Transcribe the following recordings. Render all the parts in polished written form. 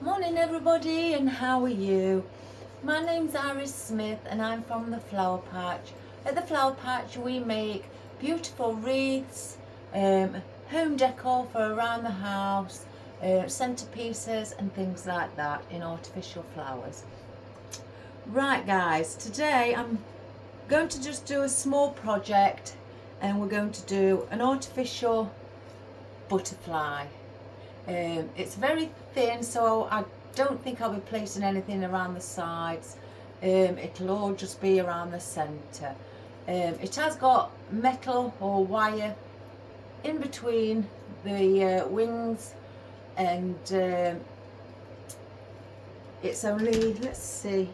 Morning everybody, and how are you? My name's Iris Smith and I'm from the Flower Patch. At the Flower Patch we make beautiful wreaths, home decor for around the house, centerpieces and things like that in artificial flowers. Right guys, today I'm going to just do a small project and we're going to do an artificial butterfly. It's very thin, so I don't think I'll be placing anything around the sides. It'll all just be around the centre. It has got metal or wire in between the wings, and it's only, let's see,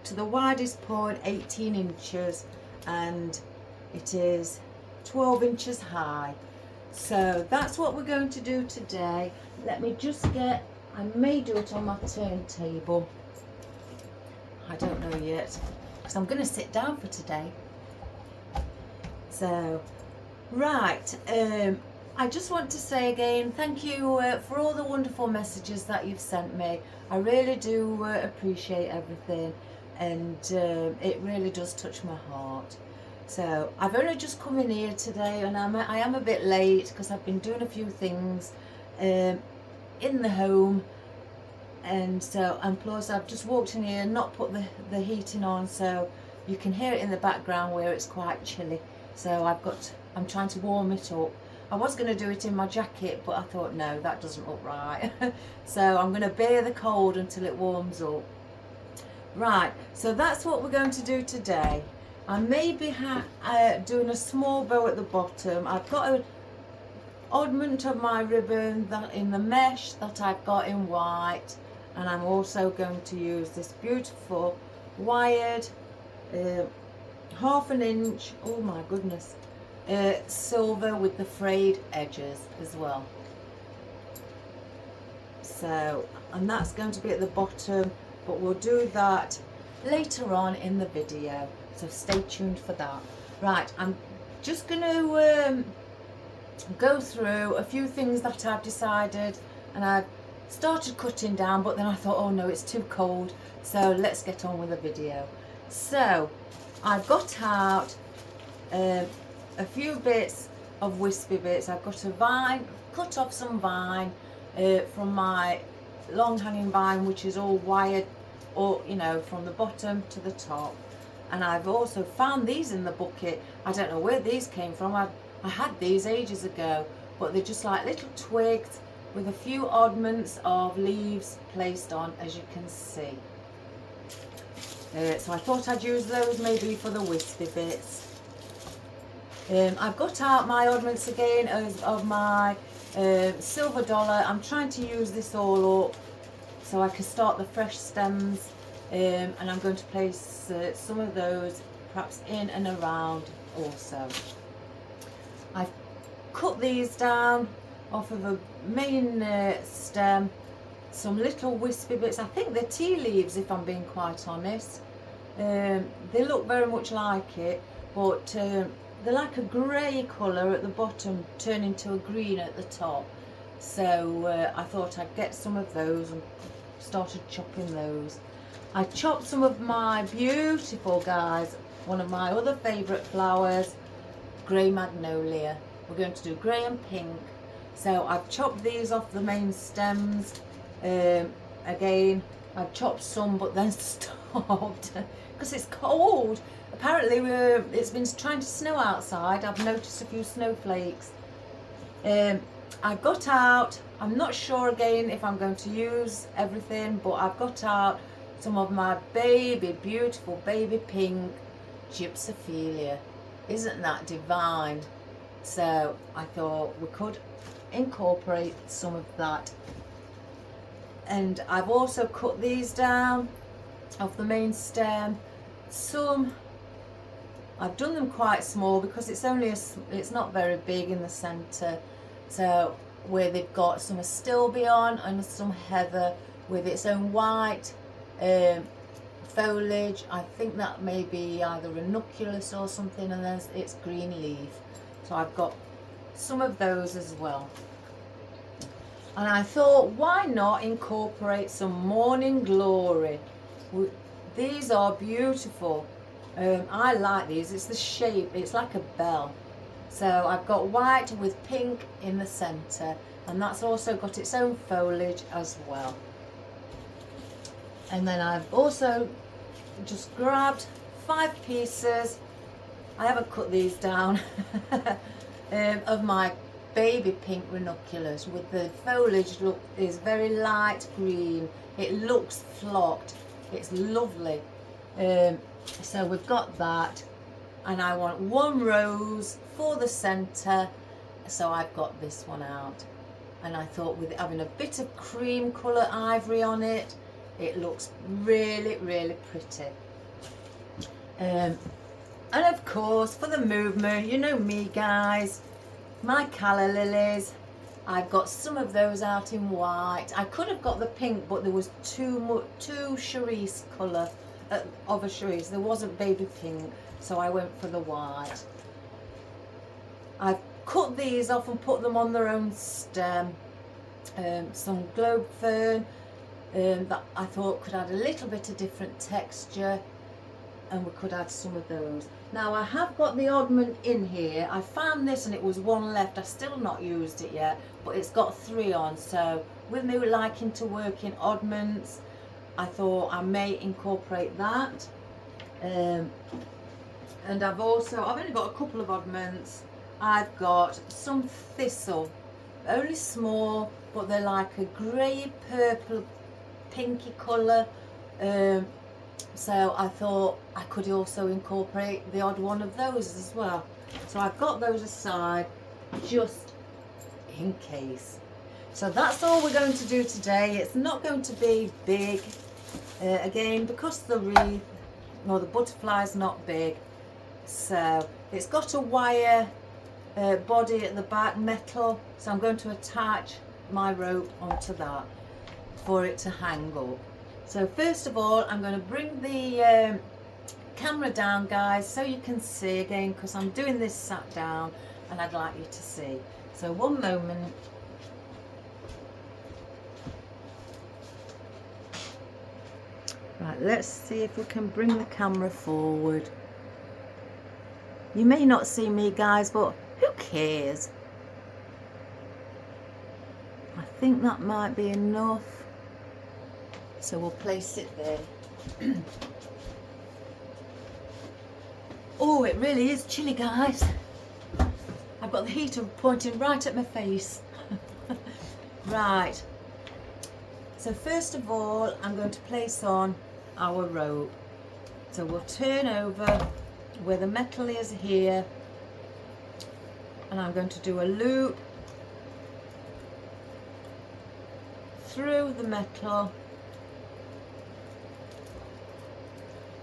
to the widest point 18 inches and it is 12 inches high. So that's what we're going to do today. Let me just get, I may do it on my turntable. I don't know yet, because I'm going to sit down for today. So, right, I just want to say again, thank you for all the wonderful messages that you've sent me. I really do appreciate everything, and it really does touch my heart. So I've only just come in here today, and I am a bit late because I've been doing a few things in the home, and plus I've just walked in here and not put the heating on, so you can hear it in the background where it's quite chilly. So I'm trying to warm it up. I was going to do it in my jacket, but I thought no, that doesn't look right. So I'm going to bear the cold until it warms up. Right, so that's what we're going to do today. I may be doing a small bow at the bottom. I've got an oddment of my ribbon that in the mesh that I've got in white, and I'm also going to use this beautiful wired 1/2 inch, oh my goodness, silver with the frayed edges as well. So, and that's going to be at the bottom, but we'll do that later on in the video. So stay tuned for that. Right, I'm just going to go through a few things that I've decided, and I've started cutting down, but then I thought, oh no, it's too cold, so let's get on with the video. So I've got out a few bits of wispy bits. I've got a vine, cut off some vine from my long hanging vine, which is all wired, or you know, from the bottom to the top. And I've also found these in the bucket. I don't know where these came from. I had these ages ago, but they're just like little twigs with a few oddments of leaves placed on, as you can see. So I thought I'd use those maybe for the wispy bits. I've got out my oddments again of my silver dollar. I'm trying to use this all up so I can start the fresh stems. And I'm going to place some of those perhaps in and around also. I've cut these down off of a main stem, some little wispy bits. I think they're tea leaves, if I'm being quite honest. They look very much like it, but they're like a grey colour at the bottom, turning to a green at the top. So I thought I'd get some of those and started chopping those. I chopped some of my beautiful, guys, one of my other favourite flowers, grey magnolia. We're going to do grey and pink. So I've chopped these off the main stems. Again, I've chopped some but then stopped because it's cold. Apparently it's been trying to snow outside. I've noticed a few snowflakes. I've got out, I'm not sure again if I'm going to use everything, but I've got out some of my beautiful baby pink gypsophilia. Isn't that divine? So I thought we could incorporate some of that. And I've also cut these down off the main stem. Some I've done them quite small because it's not very big in the centre. So where they've got some astilbe on and some heather with its own white foliage. I think that may be either ranunculus or something, and then it's green leaf. So I've got some of those as well. And I thought, why not incorporate some morning glory? These are beautiful. I like these. It's the shape, it's like a bell. So I've got white with pink in the centre, and that's also got its own foliage as well. And then I've also just grabbed 5 pieces, I haven't cut these down, of my baby pink ranunculus. With the foliage look is very light green. It looks flocked. It's lovely. So we've got that, and I want 1 rose for the centre, so I've got this one out. And I thought with it having a bit of cream colour ivory on it, it looks really, really pretty. And of course, for the movement, you know me guys, my calla lilies, I've got some of those out in white. I could have got the pink, but there was too cerise colour of a cerise. There wasn't baby pink, so I went for the white. I've cut these off and put them on their own stem. Some globe fern that I thought could add a little bit of different texture, and we could add some of those. Now I have got the oddment in here. I found this and it was 1 left. I've still not used it yet, but it's got 3 on. So with me liking to work in oddments, I thought I may incorporate that. And I've only got a couple of oddments. I've got some thistle, only small, but they're like a grey purple pinky colour. So I thought I could also incorporate the odd one of those as well. So I've got those aside just in case. So that's all we're going to do today. It's not going to be big. Again, because the wreath or the butterfly is not big. So it's got a wire body at the back, metal. So I'm going to attach my rope onto that for it to hang up. So first of all, I'm going to bring the camera down, guys, so you can see again, because I'm doing this sat down and I'd like you to see. So one moment. Right, let's see if we can bring the camera forward. You may not see me, guys, but who cares? I think that might be enough. So we'll place it there. Oh, it really is chilly, guys. I've got the heater pointing right at my face. Right. So first of all, I'm going to place on our rope. So we'll turn over where the metal is here, and I'm going to do a loop through the metal,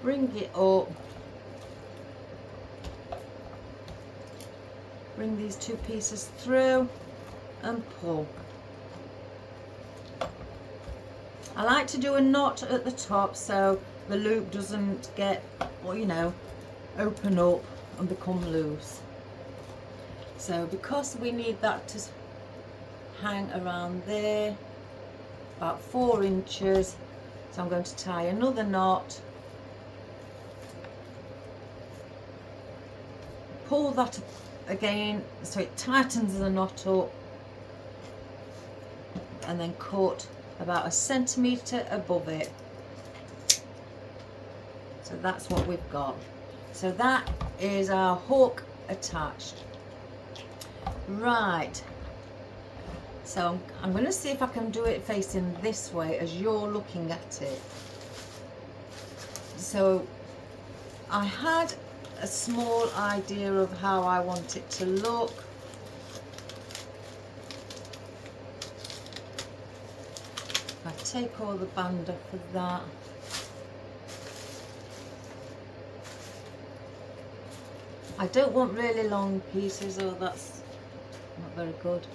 bring it up, bring these 2 pieces through and pull. I like to do a knot at the top so the loop doesn't get, well, you know, open up and become loose. So because we need that to hang around there, about 4 inches, so I'm going to tie another knot, pull that again so it tightens the knot up, and then cut about 1 centimetre above it. So that's what we've got. So that is our hook attached. Right, so I'm going to see if I can do it facing this way as you're looking at it. So I had a small idea of how I want it to look. I take all the band off of that. I don't want really long pieces, or that's not very good.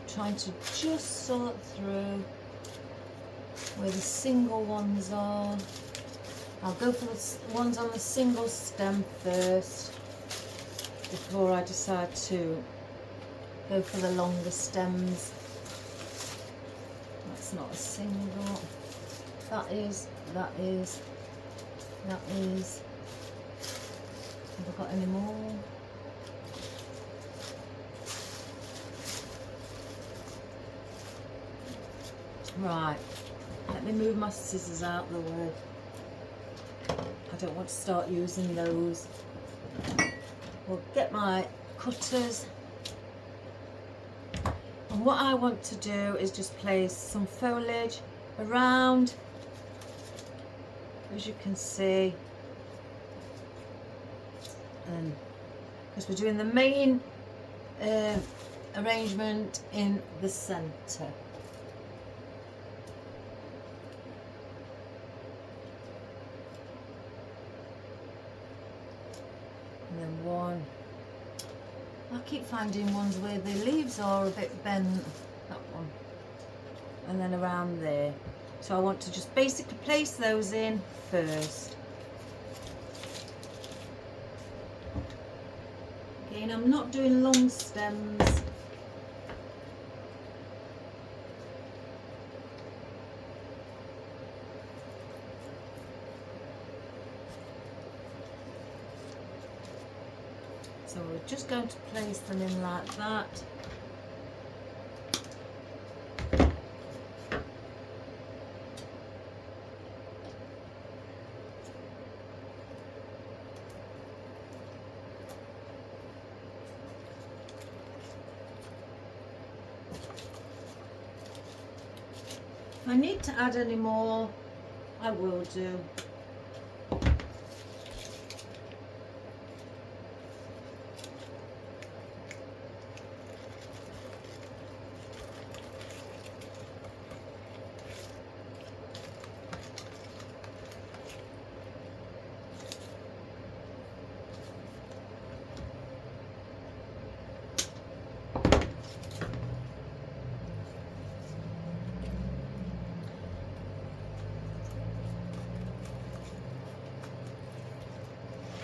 Trying to just sort through where the single ones are. I'll go for the ones on the single stem first. before I decide to go for the longer stems. That's not a single. That is. Have I got any more? Right, let me move my scissors out the way. I don't want to start using those. We'll get my cutters. And what I want to do is just place some foliage around, as you can see, and because we're doing the main arrangement in the centre. And then one. I keep finding ones where the leaves are a bit bent. That one. And then around there. So I want to just basically place those in first. Again, I'm not doing long stems. So we're just going to place them in like that. If I need to add any more, I will do.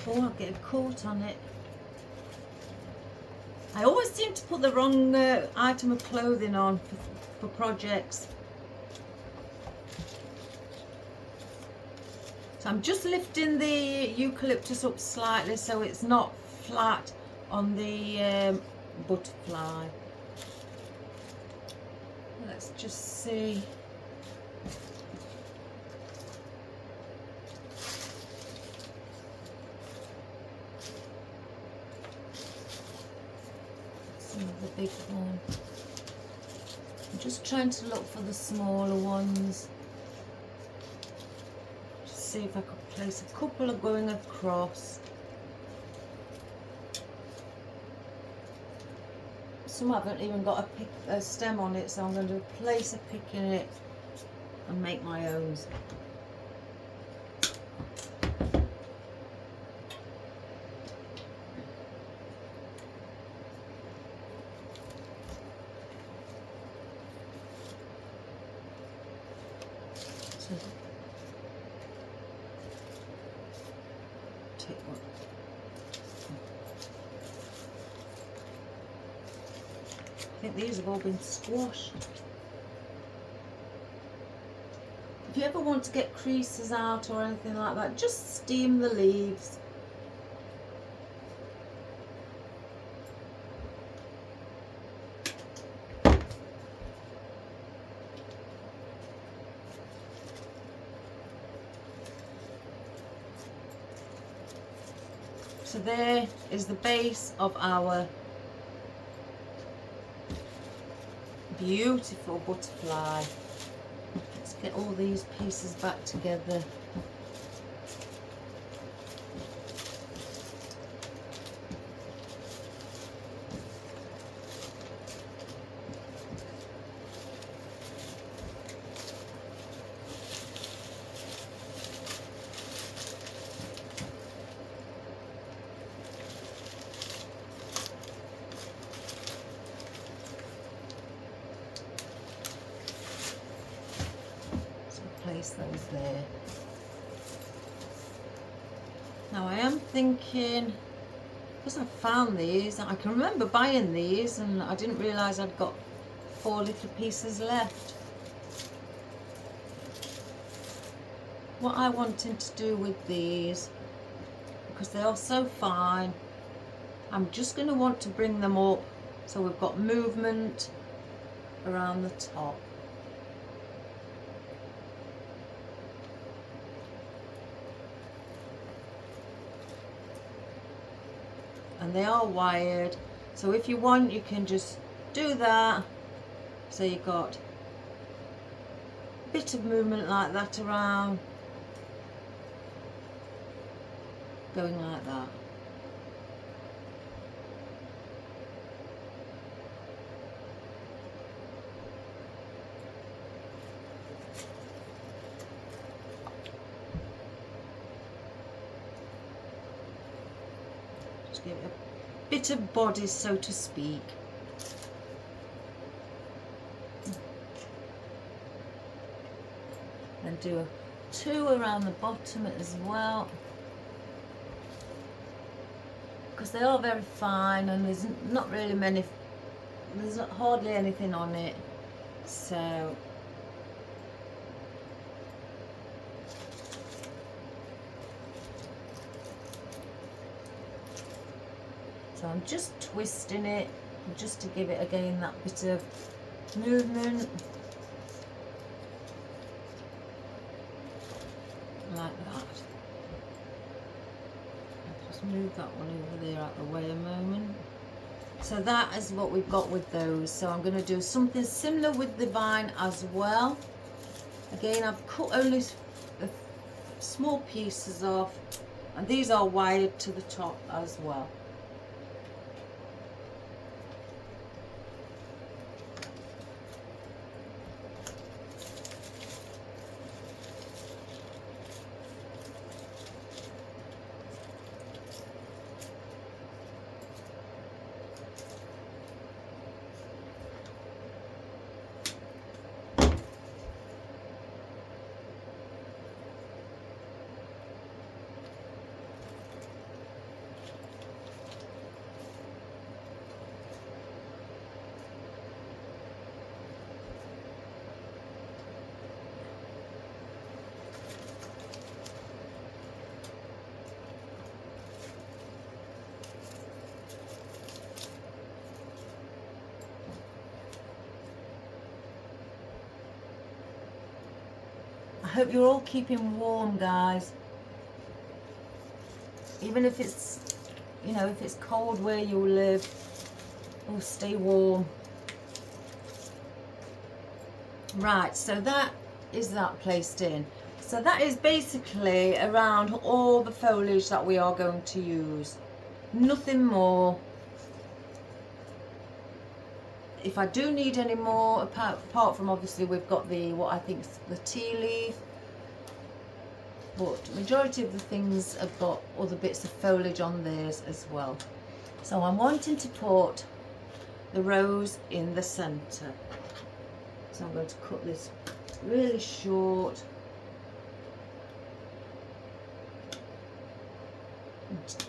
Oh, I'll get a coat on it. I always seem to put the wrong item of clothing on for projects. So I'm just lifting the eucalyptus up slightly so it's not flat on the butterfly. Let's just see. The big one. I'm just trying to look for the smaller ones. Just see if I could place a couple of going across. Some haven't even got a stem on it, so I'm going to place a pick in it and make my own. Take one. I think these have all been squashed. If you ever want to get creases out or anything like that, just steam the leaves. So there is the base of our beautiful butterfly. Let's get all these pieces back together. Place those there. Now I am thinking because I found these. I can remember buying these and I didn't realise I'd got 4 little pieces left. What I wanted to do with these, because they are so fine, I'm just going to want to bring them up so we've got movement around the top. And they are wired, so if you want you can just do that, so you've got a bit of movement like that around, going like that. Just give it a bit of body, so to speak. And do a 2 around the bottom as well, because they are very fine and there's not really many, there's not hardly anything on it, so I'm just twisting it just to give it again that bit of movement, like that. I'll just move that one over there out the way a moment. So that is what we've got with those. So I'm going to do something similar with the vine as well. Again, I've cut only small pieces off, and these are wired to the top as well. I hope you're all keeping warm, guys. Even if it's, you know, if it's cold where you live, oh, stay warm. Right, so that is that placed in. So that is basically around all the foliage that we are going to use. Nothing more. If I do need any more, apart from obviously we've got the, what I think is the tea leaf, but majority of the things have got other bits of foliage on theirs as well. So I'm wanting to put the rose in the centre. So I'm going to cut this really short.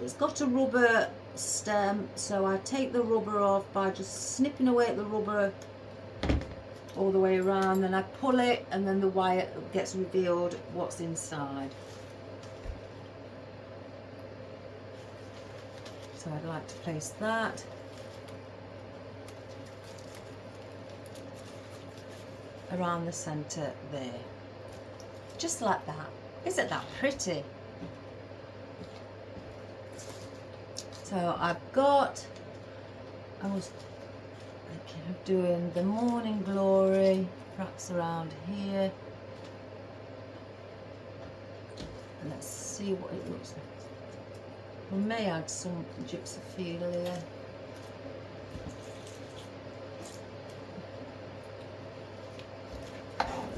It's got a rubber stem, so I take the rubber off by just snipping away at the rubber all the way around, then I pull it and then the wire gets revealed what's inside. So I'd like to place that. Around the centre there. Just like that. Isn't that pretty? So I've got, I was thinking of doing the morning glory, perhaps around here. And let's see what it looks like. We may add some gypsophilia here.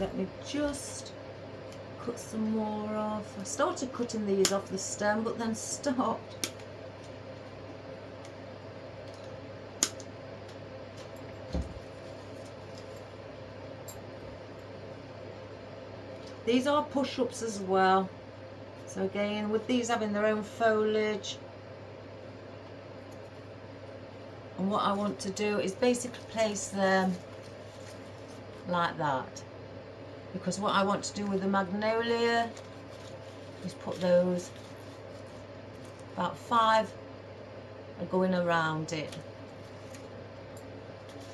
Let me just cut some more off. I started cutting these off the stem but then stopped. These are push-ups as well. So again, with these having their own foliage, And what I want to do is basically place them like that, because what I want to do with the magnolia is put those, about 5 are going around it.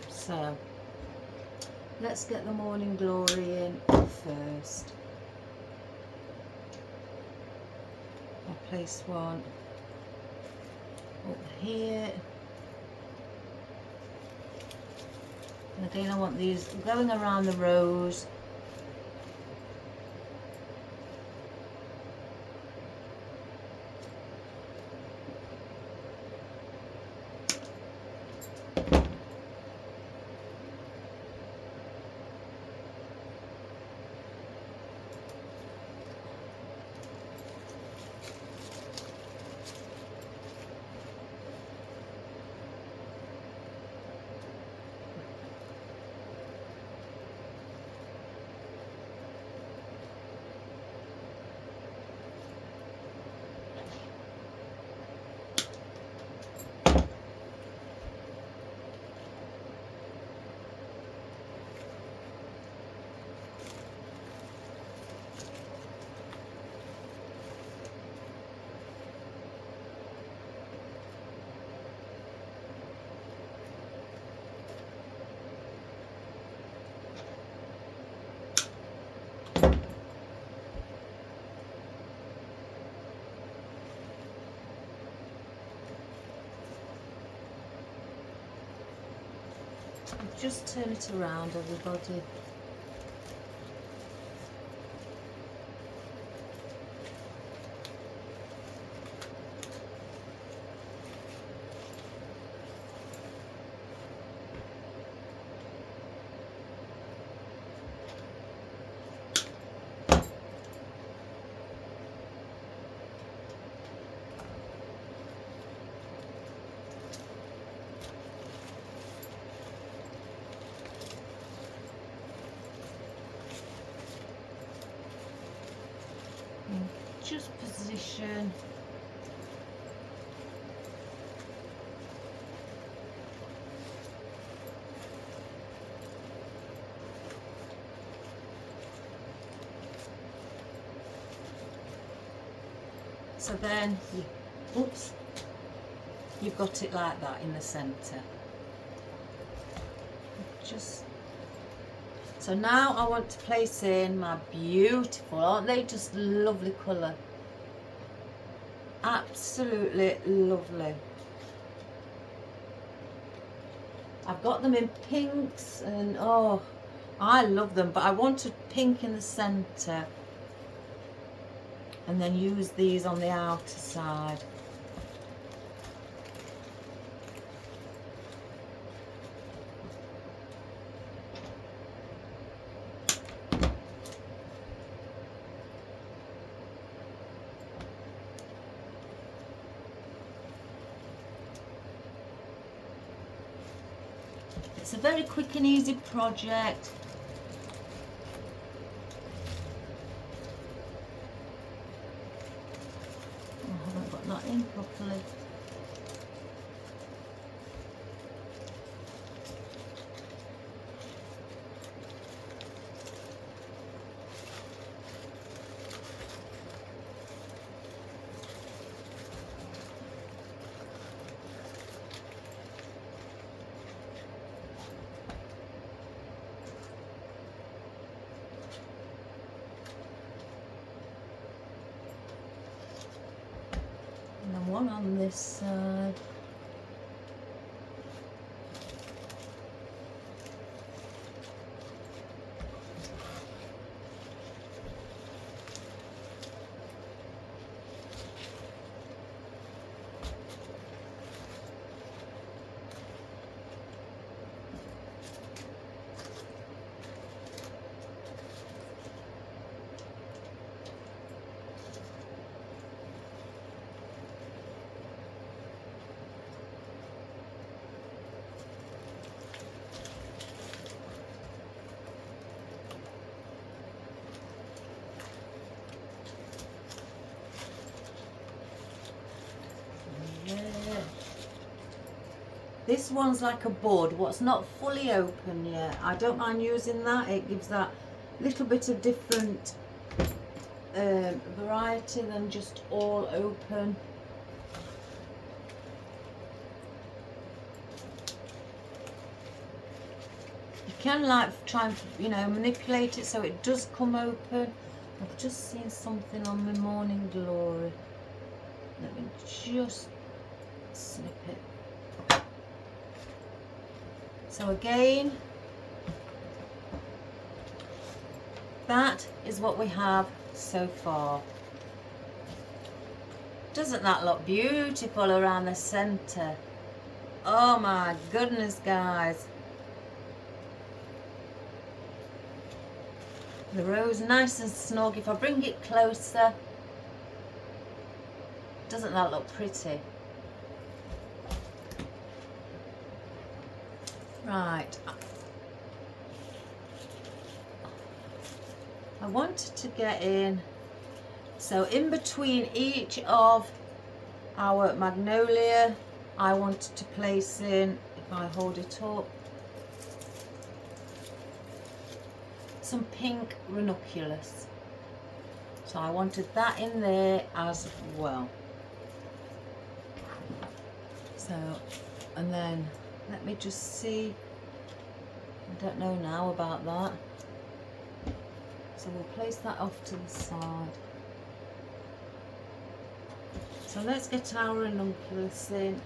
So let's get the morning glory in first. I'll place one up here. And again, I want these going around the rose. Just turn it around, everybody. Just position. So then, oops, you've got it like that in the centre. Just so now I want to place in my beautiful, aren't they just lovely colour? Absolutely lovely. I've got them in pinks and oh, I love them, but I wanted pink in the centre and then use these on the outer side. It's a very quick and easy project. Oh, I haven't got that in properly. And then one on this side. This one's like a bud, what's not fully open yet. I don't mind using that. It gives that little bit of different variety than just all open. You can like try and, you know, manipulate it so it does come open. I've just seen something on my Morning Glory. Let me just snip it. So again, that is what we have so far. Doesn't that look beautiful around the center? Oh my goodness, guys. The rose nice and snug. If I bring it closer, doesn't that look pretty? Right. I wanted to get in, so in between each of our magnolia, I wanted to place in, if I hold it up, some pink ranunculus. So I wanted that in there as well. So, and then let me just see, I don't know now about that. So we'll place that off to the side. So let's get our ranunculus in.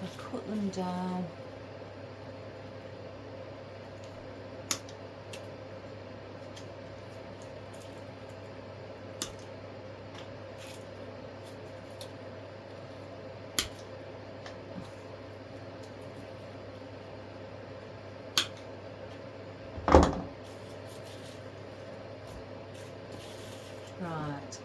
I'll cut them down. Right.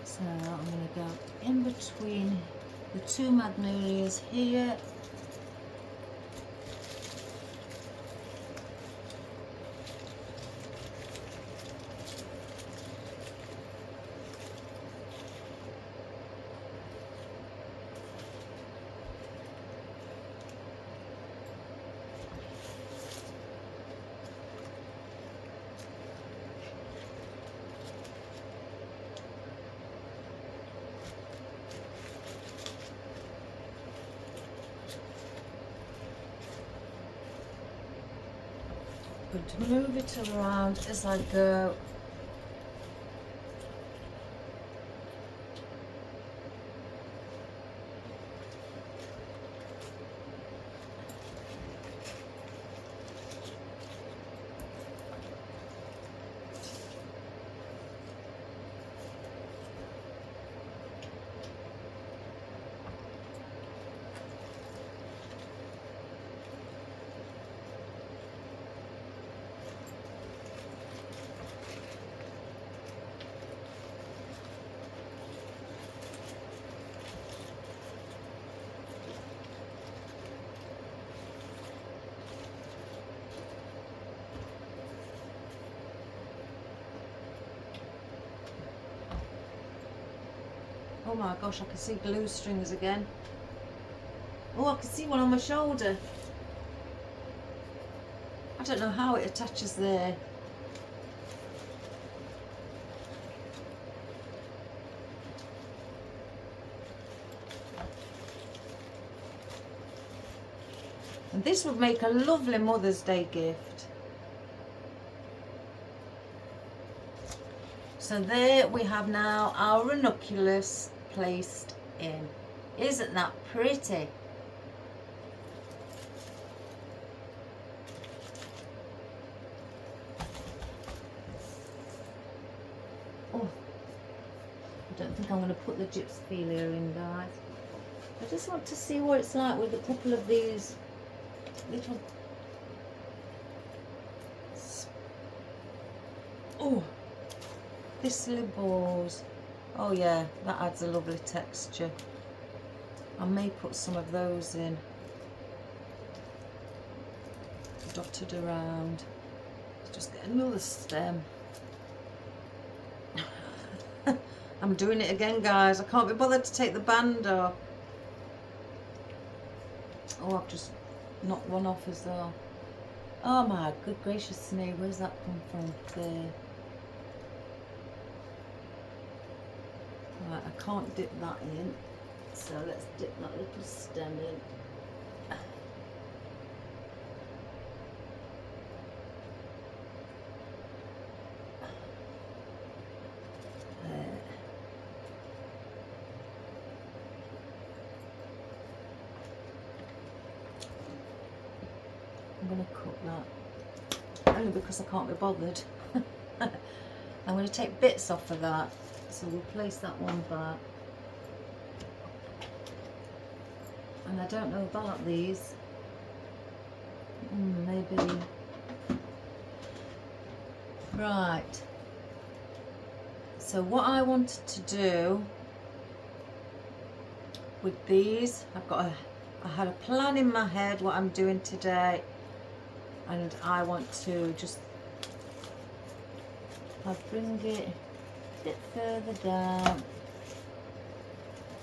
So I'm going to go in between the two magnolias here. I'm going to move it around as I go. Oh my gosh, I can see glue strings again. Oh, I can see one on my shoulder. I don't know how it attaches there. And this would make a lovely Mother's Day gift. So there we have now our ranunculus placed in. Isn't that pretty? Oh, I don't think I'm going to put the gypsophilia in, guys. I just want to see what it's like with a couple of these little... Oh, thistly balls. Oh yeah, that adds a lovely texture. I may put some of those in, dotted around. Just get another stem. I'm doing it again, guys. I can't be bothered to take the band off. Oh, I've just knocked one off as well. Oh my good gracious me, where's that come from? There. Right, I can't dip that in. So let's dip that little stem in. I'm going to cut that, only because I can't be bothered. I'm going to take bits off of that, so we'll place that one back. And I don't know about these, maybe, right, so what I wanted to do with these, I had a plan in my head what I'm doing today, and I want to just bring it a bit further down,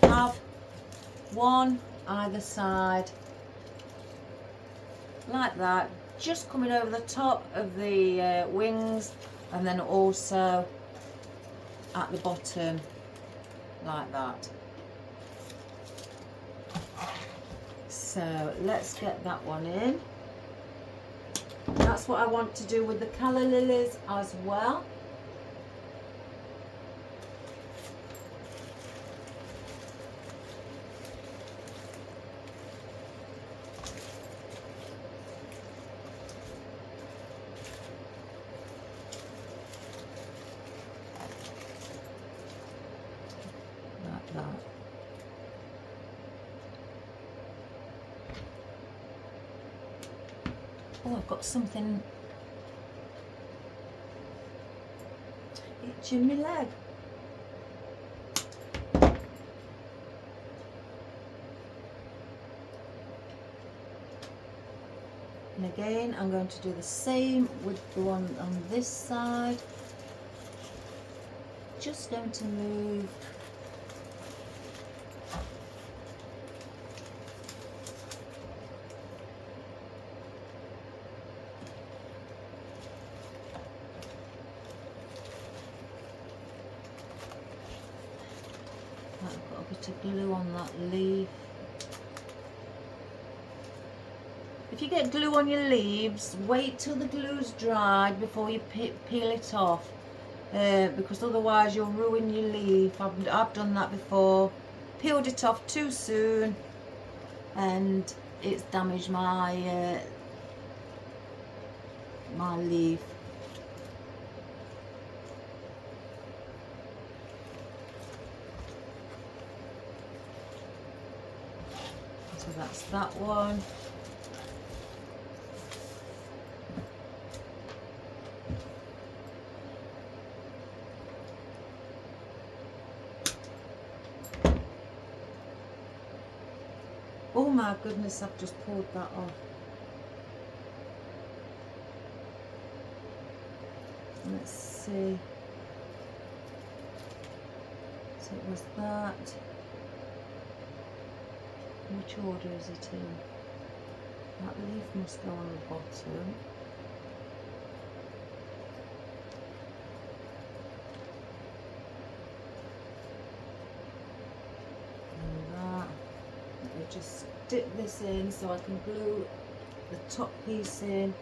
have one either side like that, just coming over the top of the wings, and then also at the bottom like that. So let's get that one in. That's what I want to do with the calla lilies as well. Like that. Oh, I've got something itching my leg. And again, I'm going to do the same with the one on this side. Just going to move I've got a bit of glue on that leaf. If you get glue on your leaves, wait till the glue's dried before you peel it off, because otherwise you'll ruin your leaf. I've done that before, peeled it off too soon, and it's damaged my my leaf. So that's that one. Oh my goodness, I've just pulled that off. Let's see. So it was that. Which order is it in? That leaf must go on the bottom. And that. Let me just dip this in so I can glue the top piece in.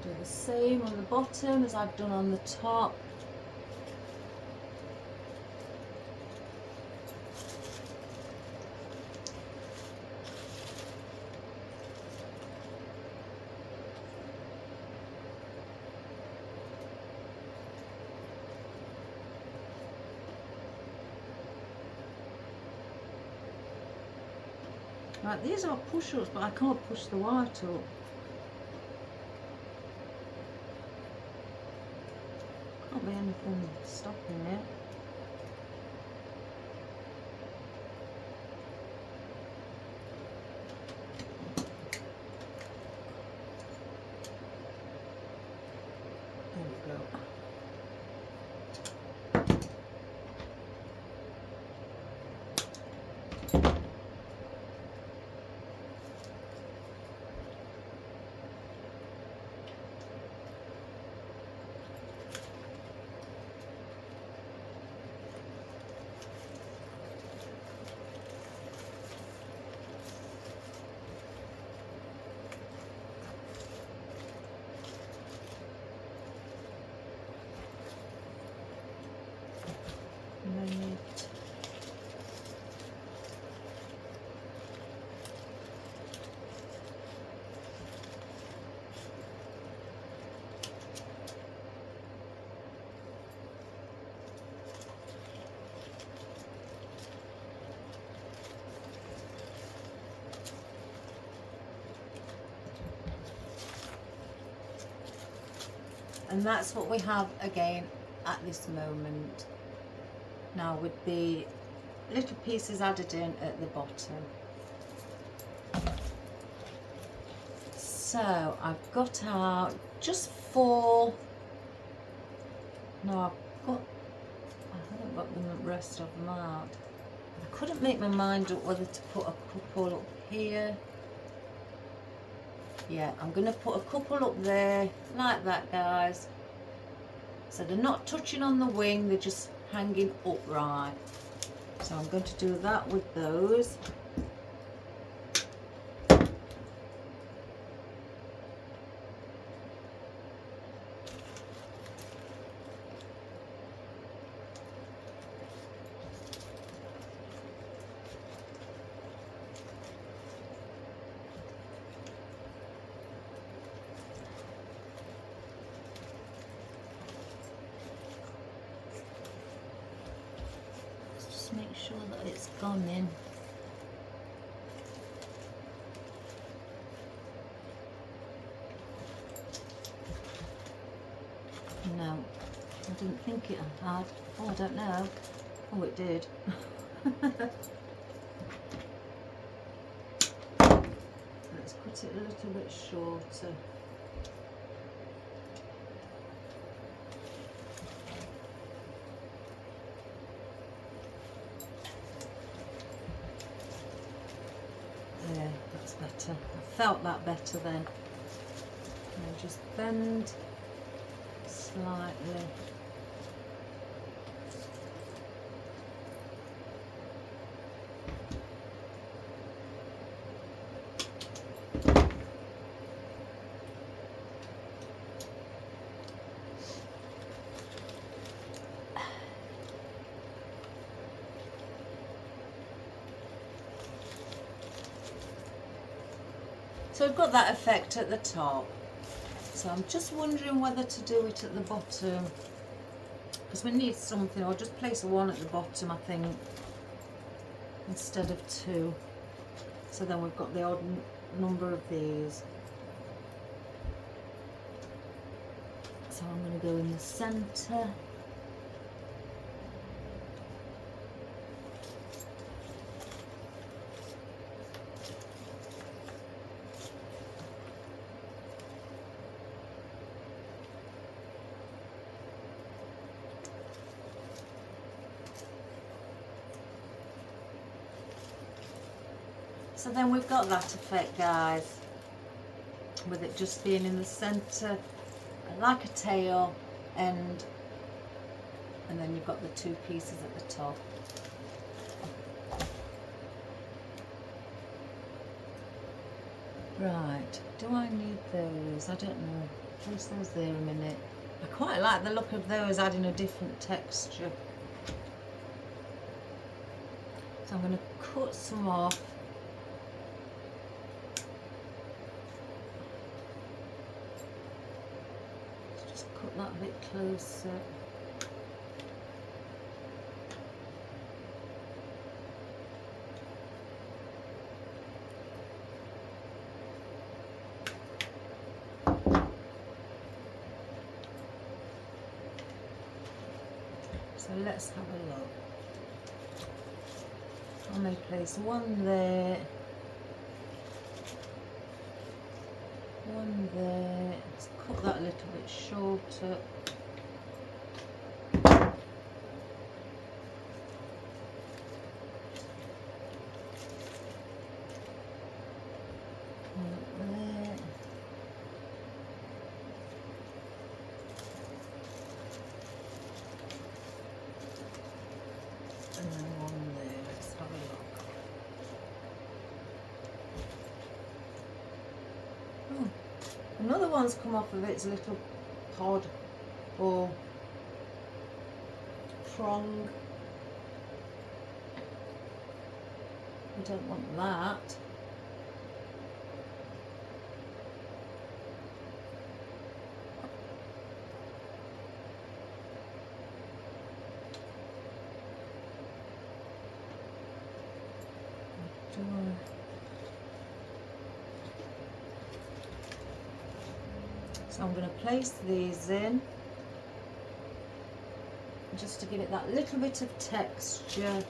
Do the same on the bottom as I've done on the top. Right, these are push-ups, but I can't push the white up. Can't be anything stopping it. There we go. And that's what we have again at this moment. Now with the little pieces added in at the bottom. So I've got out just 4. No, I haven't got the rest of them out. I couldn't make my mind up whether to put a couple up here. Yeah, I'm going to put a couple up there, like that, guys. So they're not touching on the wing, they're just hanging upright. So I'm going to do that with those. Make sure that it's gone in. No, I didn't think it had. Oh, I don't know. Oh, it did. Let's cut it a little bit shorter. There, that's better. I felt that better then. And just bend slightly. So I've got that effect at the top. So I'm just wondering whether to do it at the bottom, because we need something, or just place 1 at the bottom, I think, instead of 2. So then we've got the odd number of these. So I'm going to go in the centre. So then we've got that effect, guys, with it just being in the centre, like a tail, and then you've got the 2 pieces at the top. Right, do I need those? I don't know. Place those there a minute. I quite like the look of those, adding a different texture. So I'm going to cut some off. Cut that a bit closer. So let's have a look. I may place one there, one there. Let's cut that a little bit shorter. And then one there. Let's have a look. Oh, another one's come off of its little pod or prong. We don't want that. So I'm going to place these in just to give it that little bit of texture.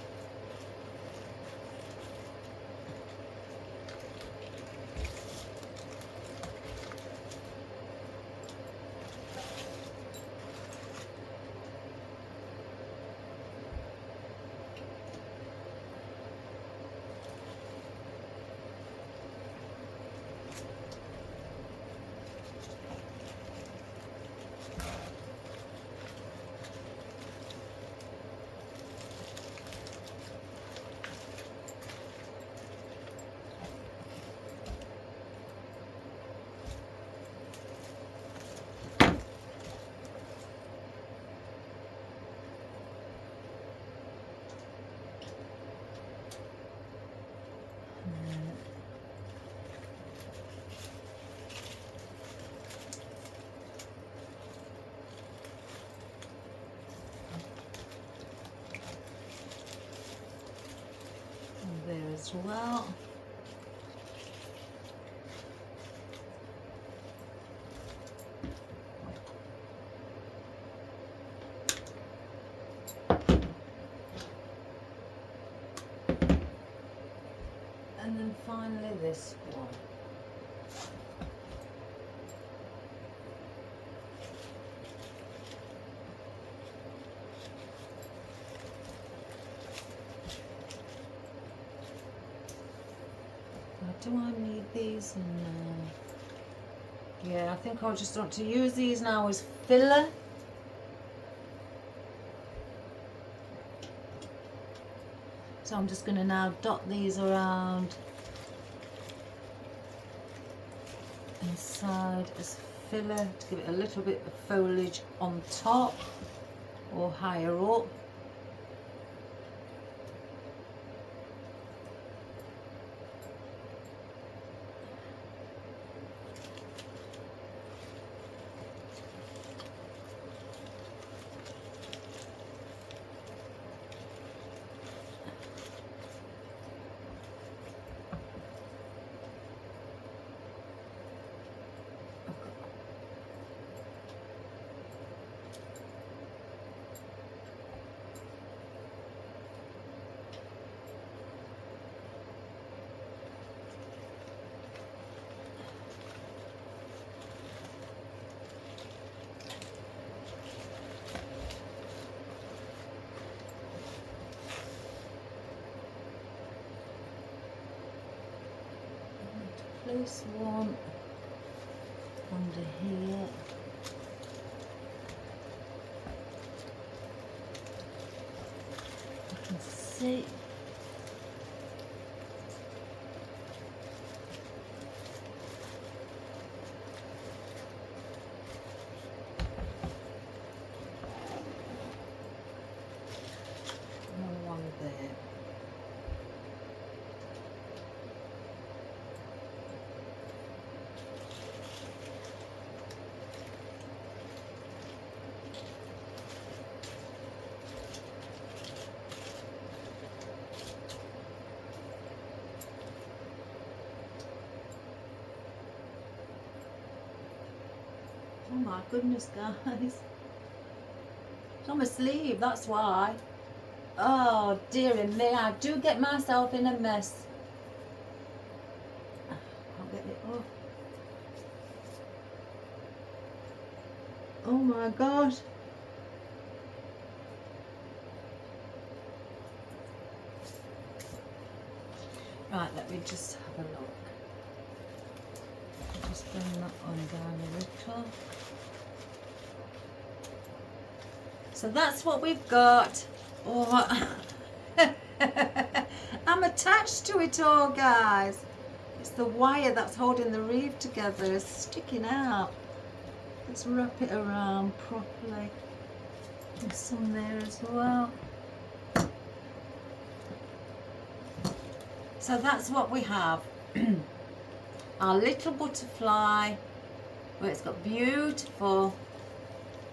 There as well. And then finally this one. Do I need these? No. Yeah, I think I'll just want to use these now as filler. So I'm just going to now dot these around inside as filler to give it a little bit of foliage on top or higher up. Place one under here. You can see. And one there. Oh my goodness, guys. It's on my sleeve, that's why. Oh dearie me, I do get myself in a mess. Can't get it off. Oh my God. Right, let me just have a look. Just bring that one down a little. So that's what we've got. Oh, I'm attached to it all, guys. It's the wire that's holding the wreath together. It's sticking out. Let's wrap it around properly. There's some there as well. So that's what we have. Our little butterfly, where it's got beautiful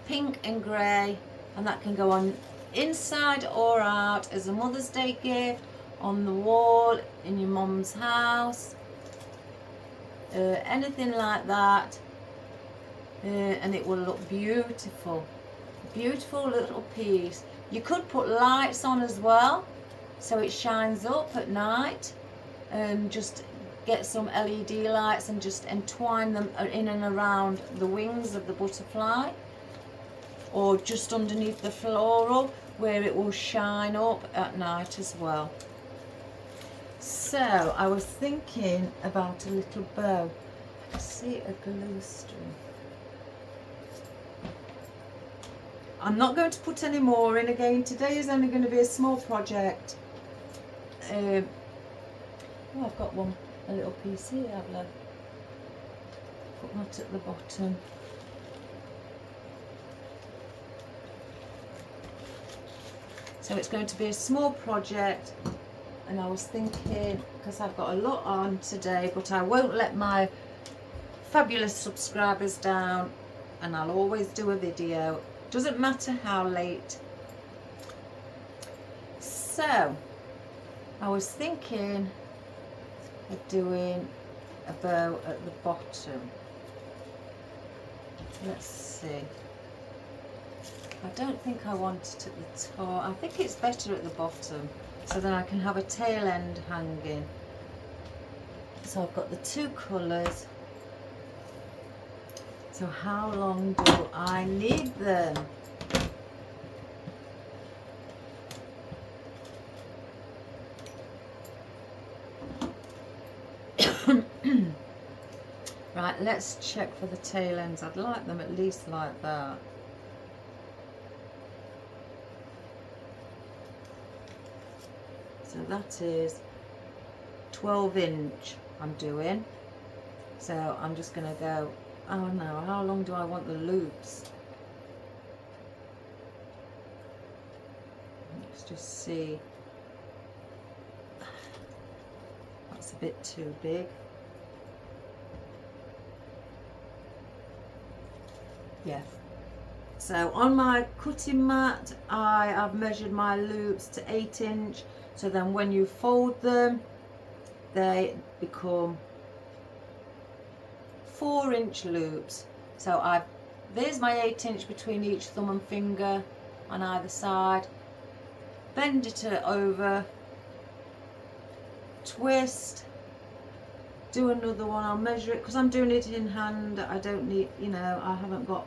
pink and grey, and that can go on inside or out as a Mother's Day gift, on the wall in your mum's house, anything like that, and it will look beautiful. Beautiful little piece. You could put lights on as well, so it shines up at night, and just get some LED lights and just entwine them in and around the wings of the butterfly, or just underneath the floral where it will shine up at night as well. So I was thinking about a little bow. I can see a glue string. I'm not going to put any more in again. Today is only going to be a small project. Oh, I've got one, a little piece here, haven't I? Put that at the bottom. So it's going to be a small project, and I was thinking, because I've got a lot on today, but I won't let my fabulous subscribers down, and I'll always do a video. Doesn't matter how late. So I was thinking of doing a bow at the bottom. Let's see. I don't think I want it at the top. I think it's better at the bottom, so then I can have a tail end hanging. So I've got the two colours. So how long do I need them? Right, let's check for the tail ends. I'd like them at least like that. So that is 12" I'm doing. So I'm just going to go, oh no, how long do I want the loops? Let's just see. That's a bit too big. Yeah. So on my cutting mat, I have measured my loops to 8". So then when you fold them, they become 4" loops. So there's my 8" between each thumb and finger on either side. Bend it over, twist, do another one. I'll measure it because I'm doing it in hand. I don't need, you know, I haven't got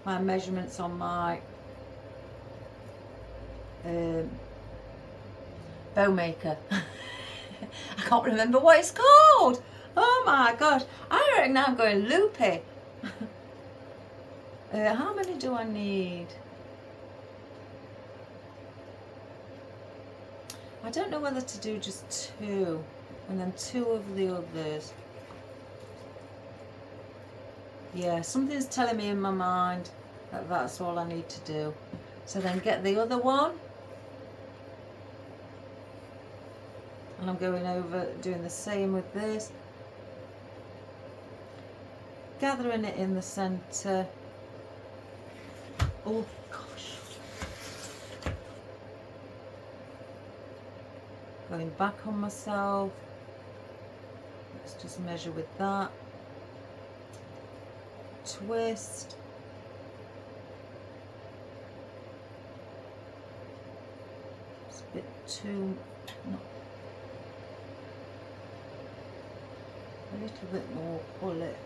my measurements on my bow maker. I can't remember what it's called. Oh my gosh, I reckon I'm going loopy. How many do I need? I don't know whether to do just 2 and then 2 of the others. Yeah, something's telling me in my mind that that's all I need to do. So then get the other one. And I'm going over doing the same with this. Gathering it in the centre. Oh gosh. Going back on myself. Let's just measure with that. Twist. bit too, not, a little bit more, pull it.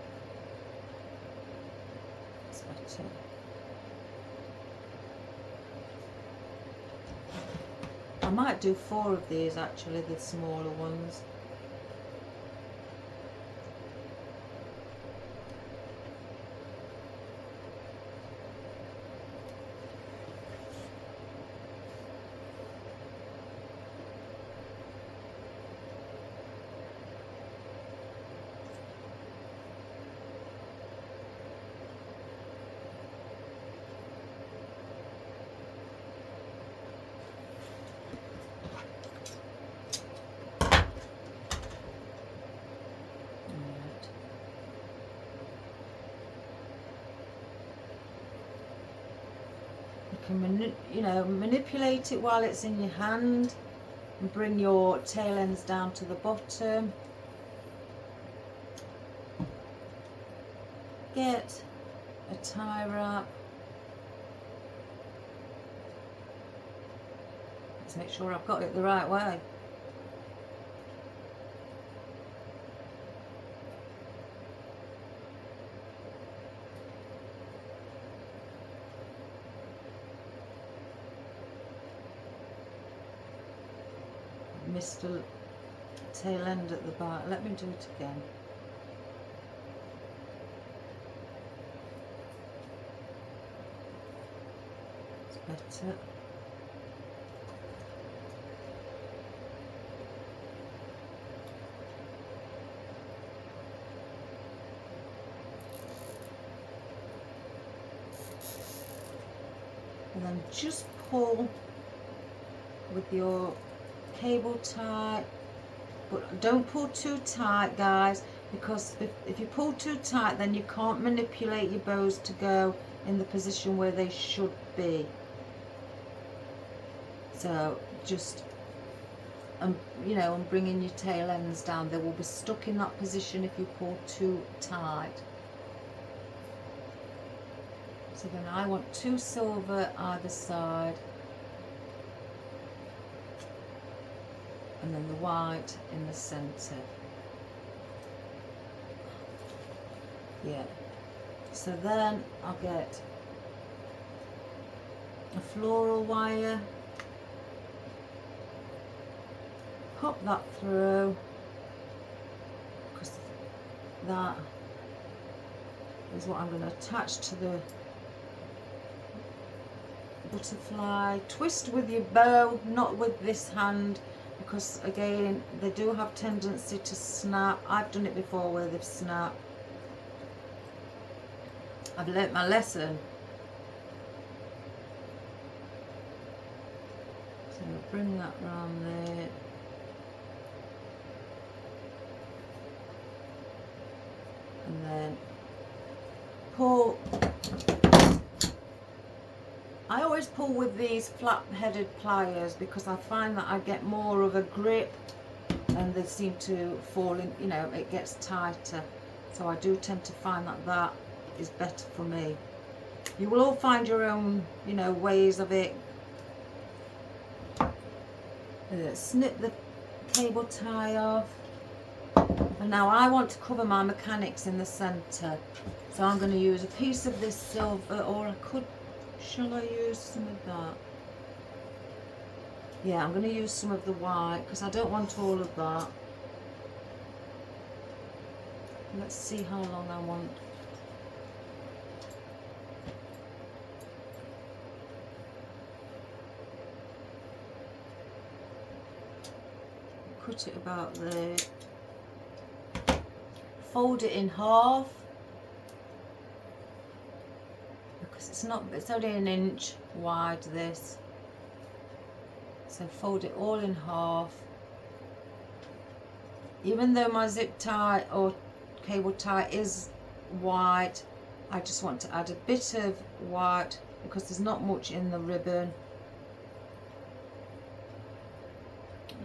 It's better. I might do 4 of these actually, the smaller ones. You know, manipulate it while it's in your hand and bring your tail ends down to the bottom. Get a tie wrap. Let's make sure I've got it the right way. Missed the tail end at the back. Let me do it again. It's better. And then just pull with your cable tie, but don't pull too tight, guys, because if you pull too tight, then you can't manipulate your bows to go in the position where they should be. So just you know, and bringing your tail ends down, they will be stuck in that position if you pull too tight. So then I want 2 silver either side, and then the white in the center. Yeah. So then I'll get a floral wire, pop that through, because that is what I'm going to attach to the butterfly. Twist with your bow, not with this hand, because again they do have tendency to snap. I've done it before where they've snapped. I've learnt my lesson. So bring that round there. And then pull. I always pull with these flat-headed pliers because I find that I get more of a grip and they seem to fall in, you know, it gets tighter. So I do tend to find that that is better for me. You will all find your own, you know, ways of it. Snip the cable tie off. And now I want to cover my mechanics in the center. So I'm going to use a piece of this silver, or I could, shall I use some of that? Yeah, I'm going to use some of the white because I don't want all of that. Let's see how long I want. Cut it about there. Fold it in half because it's only an inch wide, this. So fold it all in half. Even though my zip tie or cable tie is white, I just want to add a bit of white because there's not much in the ribbon.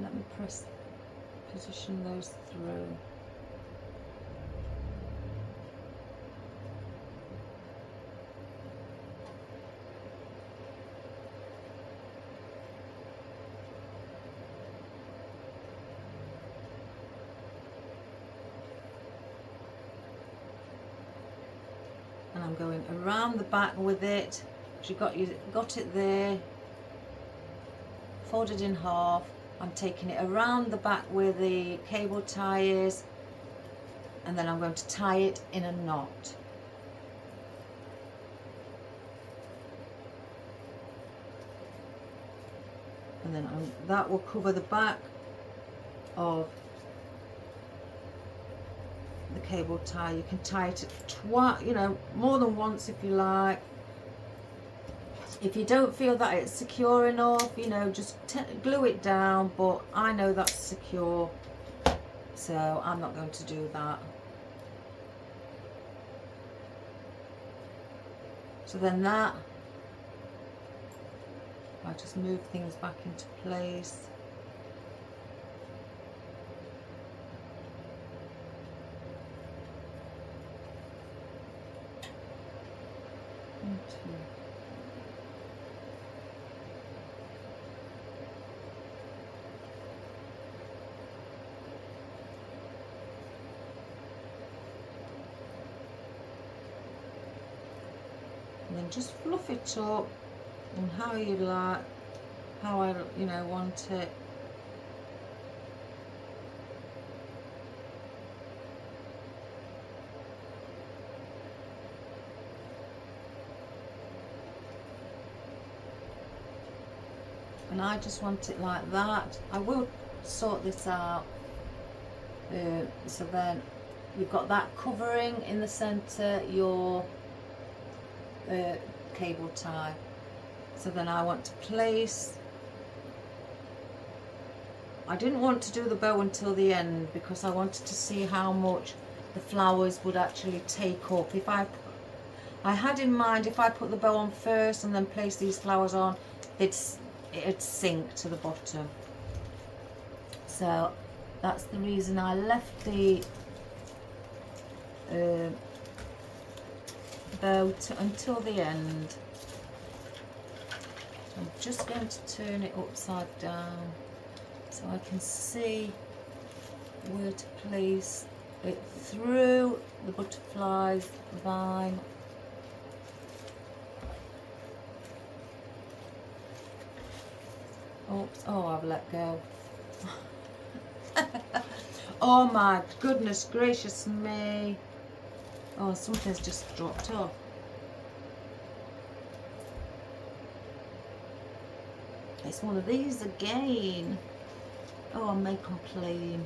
Let me position those through. and I'm going around the back with it. You got it there, folded in half. I'm taking it around the back where the cable tie is, and then I'm going to tie it in a knot. And then that will cover the back of the cable tie. You can tie it twice, you know, more than once if you like. If you don't feel that it's secure enough, you know, just glue it down, but I know that's secure, so I'm not going to do that. So then that, I just move things back into place. And then just fluff it up and how you like, how I, you know, want it. And I just want it like that. I will sort this out. So then you've got that covering in the centre your cable tie. So then I want to place, I didn't want to do the bow until the end because I wanted to see how much the flowers would actually take up. If I had in mind if I put the bow on first and then place these flowers on, it'd sink to the bottom. So that's the reason I left the bow until the end. So I'm just going to turn it upside down so I can see where to place it through the butterfly's vine. Oops, oh, I've let go. Oh my goodness gracious me. Oh, something's just dropped off. It's one of these again. Oh, I may complain.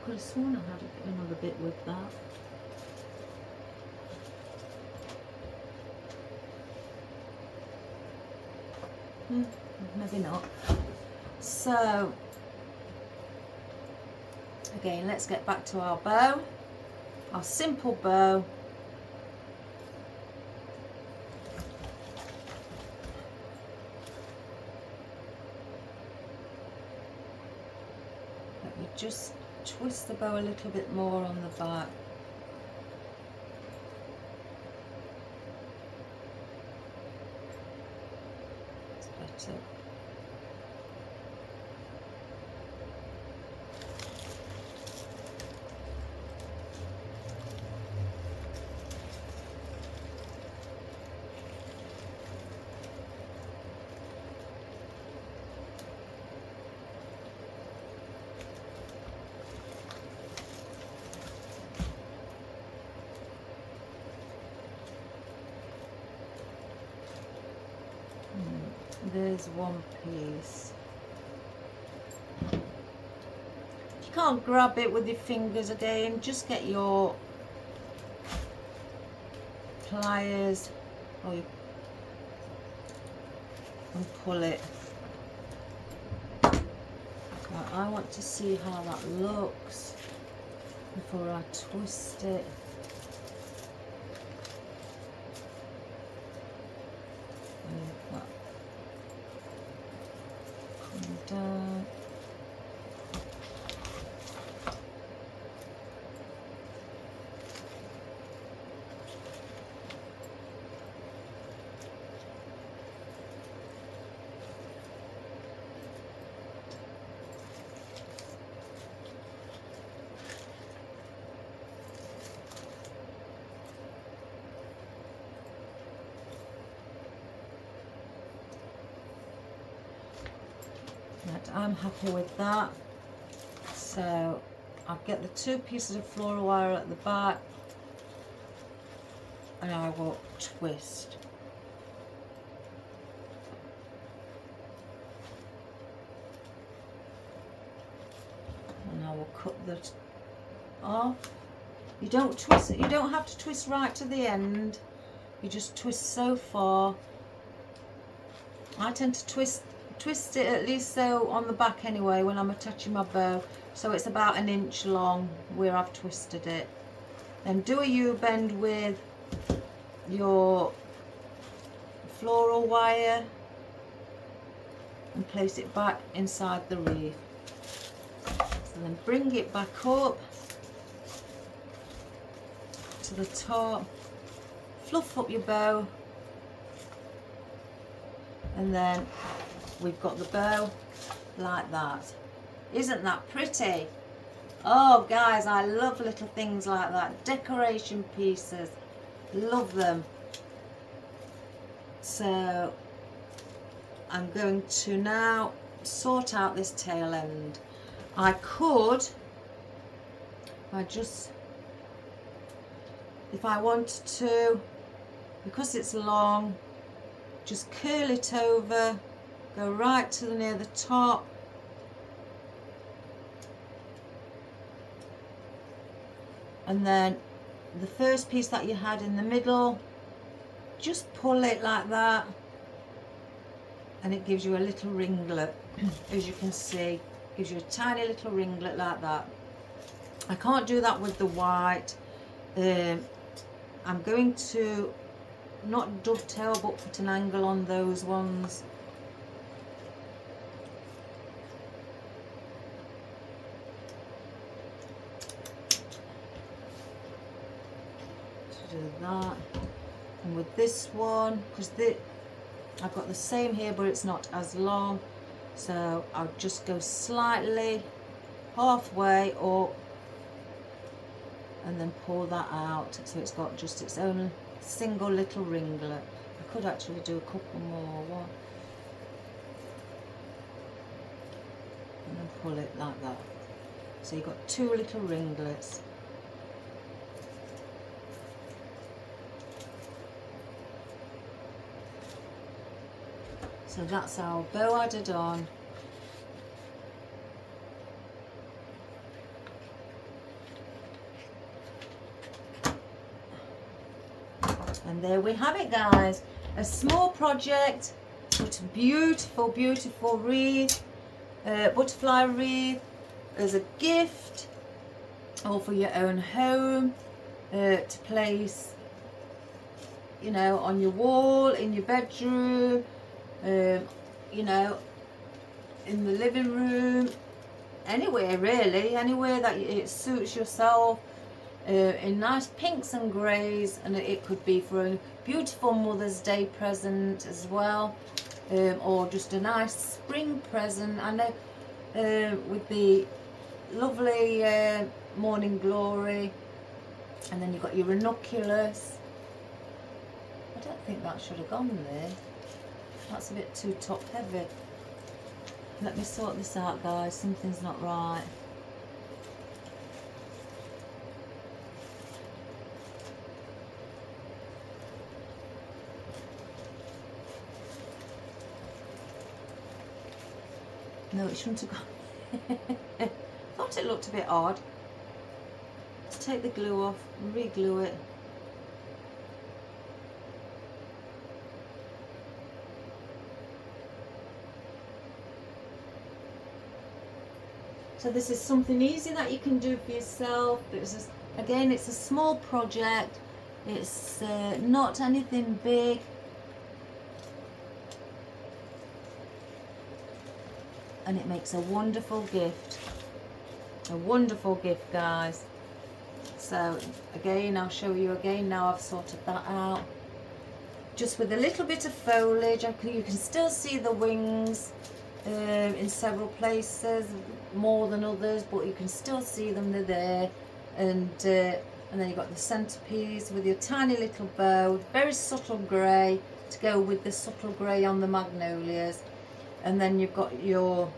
I could have sworn I had another bit with that. Maybe not. So again, let's get back to our bow, our simple bow. Let me just twist the bow a little bit more on the back. It's better. There's one piece. You can't grab it with your fingers again, just get your pliers or and pull it. Right, I want to see how that looks before I twist it. Down. Right, I'm happy with that. So I'll get the 2 pieces of floral wire at the back and I will twist. And I will cut that off. You don't twist it, you don't have to twist right to the end. You just twist so far. I tend to twist it at least so on the back anyway when I'm attaching my bow. So it's about 1 inch long where I've twisted it. Then do a U-bend with your floral wire and place it back inside the wreath. So then bring it back up to the top, fluff up your bow, and then we've got the bow like that. Isn't that pretty? Oh guys, I love little things like that, decoration pieces, love them. So I'm going to now sort out this tail end. I could, if I wanted to, because it's long, just curl it over, go right to near the top, and then the first piece that you had in the middle, just pull it like that and it gives you a little ringlet. As you can see, gives you a tiny little ringlet like that. I can't do that with the white. I'm going to not dovetail but put an angle on those ones. To do that. And with this one, because I've got the same here but it's not as long, so I'll just go slightly halfway up and then pull that out so it's got just its own single little ringlet. I could actually do a couple more. One. And then pull it like that. So you've got 2 little ringlets. So that's our bow added on. And there we have it, guys. A small project, but a beautiful, beautiful wreath, butterfly wreath as a gift, or for your own home, to place, you know, on your wall, in your bedroom, you know, in the living room, anywhere really, anywhere that it suits yourself. In nice pinks and greys, and it could be for a beautiful Mother's Day present as well, or just a nice spring present. I know with the lovely morning glory, and then you've got your ranunculus. I don't think that should have gone there. That's a bit too top heavy. Let me sort this out, guys. Something's not right. No, it shouldn't have gone. Thought it looked a bit odd. Let's take the glue off and re-glue it. So this is something easy that you can do for yourself. Again, it's a small project. It's not anything big. And it makes a wonderful gift. A wonderful gift, guys. So again, I'll show you again now I've sorted that out. Just with a little bit of foliage, you can still see the wings in several places, more than others, but you can still see them, they're there. And then you've got the centerpiece with your tiny little bow, very subtle grey to go with the subtle grey on the magnolias. And then you've got your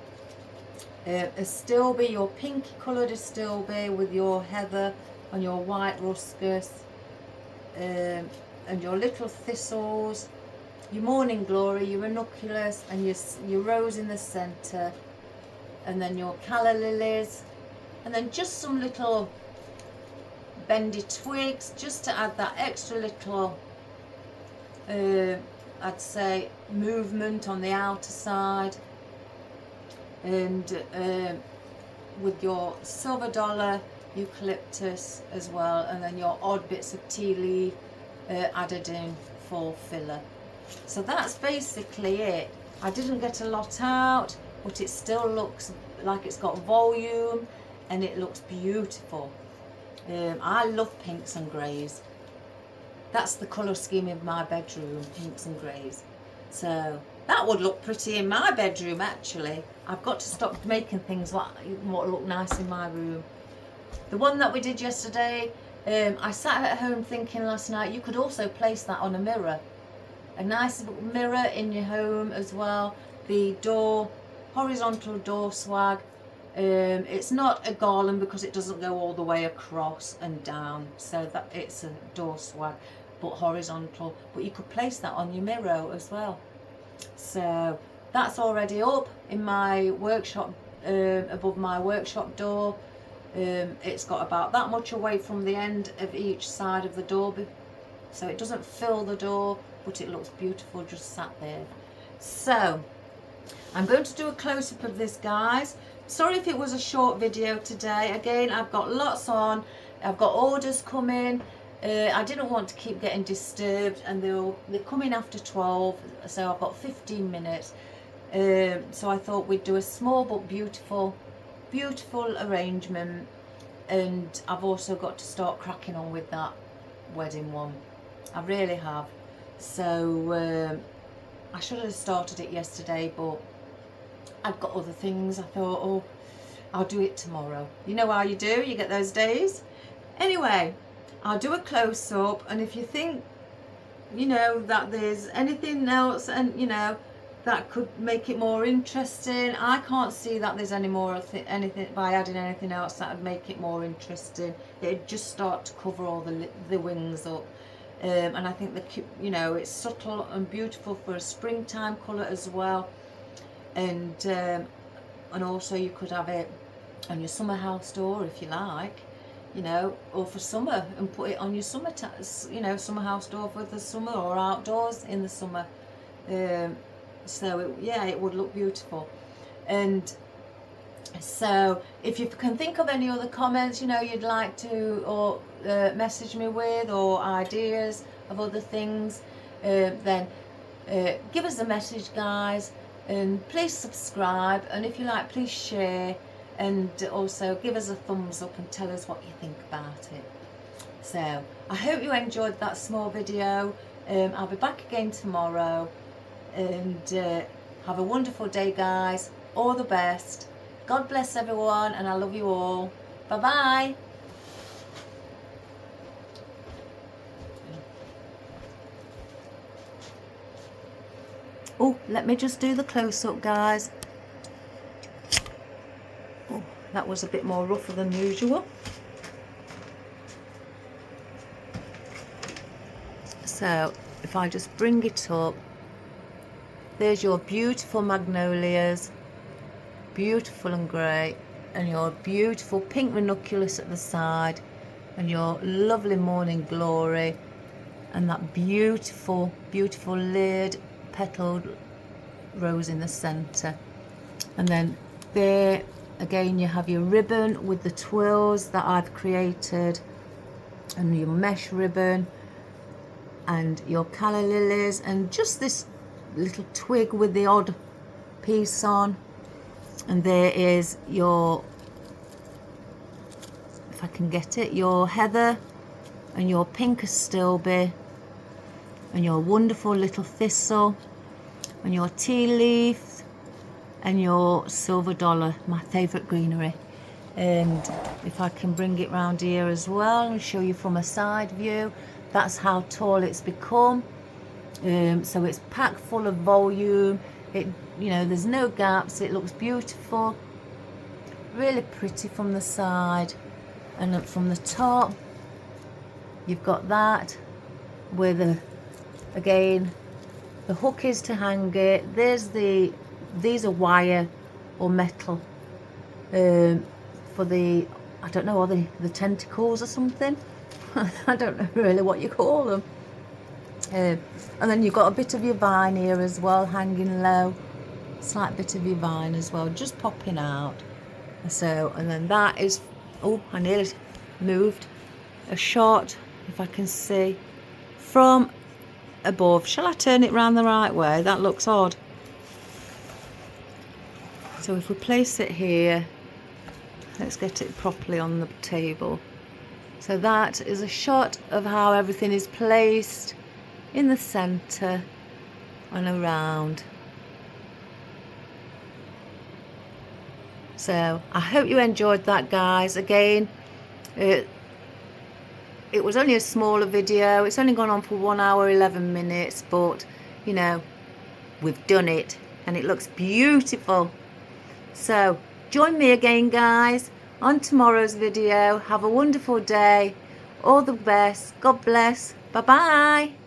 astilbe, your pinky coloured astilbe with your heather and your white ruscus, and your little thistles, your morning glory, your ranunculus, and your rose in the centre, and then your calla lilies, and then just some little bendy twigs just to add that extra little I'd say movement on the outer side, and with your silver dollar, eucalyptus as well, and then your odd bits of tea leaf added in for filler. So that's basically it. I didn't get a lot out, but it still looks like it's got volume and it looks beautiful. I love pinks and greys. That's the colour scheme of my bedroom, pinks and greys. So that would look pretty in my bedroom actually. I've got to stop making things like what look nice in my room. The one that we did yesterday, I sat at home thinking last night you could also place that on a mirror. A nice mirror in your home as well. The door, horizontal door swag. It's not a garland because it doesn't go all the way across and down, so that it's a door swag, but horizontal. But you could place that on your mirror as well. So that's already up in my workshop, above my workshop door. It's got about that much away from the end of each side of the door, so it doesn't fill the door, but it looks beautiful just sat there. So I'm going to do a close-up of this, guys. Sorry if it was a short video today. Again, I've got lots on. I've got orders coming. I didn't want to keep getting disturbed, and they're coming after 12, so I've got 15 minutes. So I thought we'd do a small but beautiful arrangement, and I've also got to start cracking on with that wedding one. I really have. So I should have started it yesterday, but I've got other things. I thought, oh, I'll do it tomorrow. You know how you do, you get those days. Anyway, I'll do a close-up, and if you think, you know, that there's anything else, and you know, that could make it more interesting, I can't see that there's any more anything by adding anything else that would make it more interesting. It'd just start to cover all the wings up. And I think you know, it's subtle and beautiful for a springtime colour as well. And also you could have it on your summer house door if you like, you know, or for summer, and put it on your summer summer house door for the summer, or outdoors in the summer. So yeah, it would look beautiful. And so if you can think of any other comments, you know, you'd like to or message me with, or ideas of other things, then give us a message, guys. And please subscribe, and if you like, please share, and also give us a thumbs up and tell us what you think about it. So I hope you enjoyed that small video. I'll be back again tomorrow, and have a wonderful day, guys. All the best. God bless everyone, and I love you all. Bye bye. Oh, let me just do the close-up, guys. Oh, that was a bit more rougher than usual. So if I just bring it up, there's your beautiful magnolias, beautiful and grey, and your beautiful pink ranunculus at the side, and your lovely morning glory, and that beautiful lid petaled rose in the centre. And then there again you have your ribbon with the twirls that I've created, and your mesh ribbon, and your calla lilies, and just this little twig with the odd piece on. And there is your, if I can get it, your heather, and your pink astilbe, and your wonderful little thistle, and your tea leaf, and your silver dollar, my favourite greenery. And if I can bring it round here as well and show you from a side view, that's how tall it's become. So it's packed full of volume. It, you know, there's no gaps. It looks beautiful. really pretty from the side, and then from the top you've got that with again the hook is to hang it. These are wire or metal for the, I don't know, are they the tentacles or something? I don't know really what you call them. And then you've got a bit of your vine here as well, hanging low. Slight bit of your vine as well, just popping out. So, and then that is, oh, I nearly moved, a shot, if I can see, from above. Shall I turn it round the right way? That looks odd. So if we place it here, let's get it properly on the table. So that is a shot of how everything is placed in the centre and around. So I hope you enjoyed that, guys. Again, it was only a smaller video. It's only gone on for 1 hour 11 minutes, but you know, we've done it and it looks beautiful. So join me again, guys, on tomorrow's video. Have a wonderful day. All the best. God bless. Bye bye.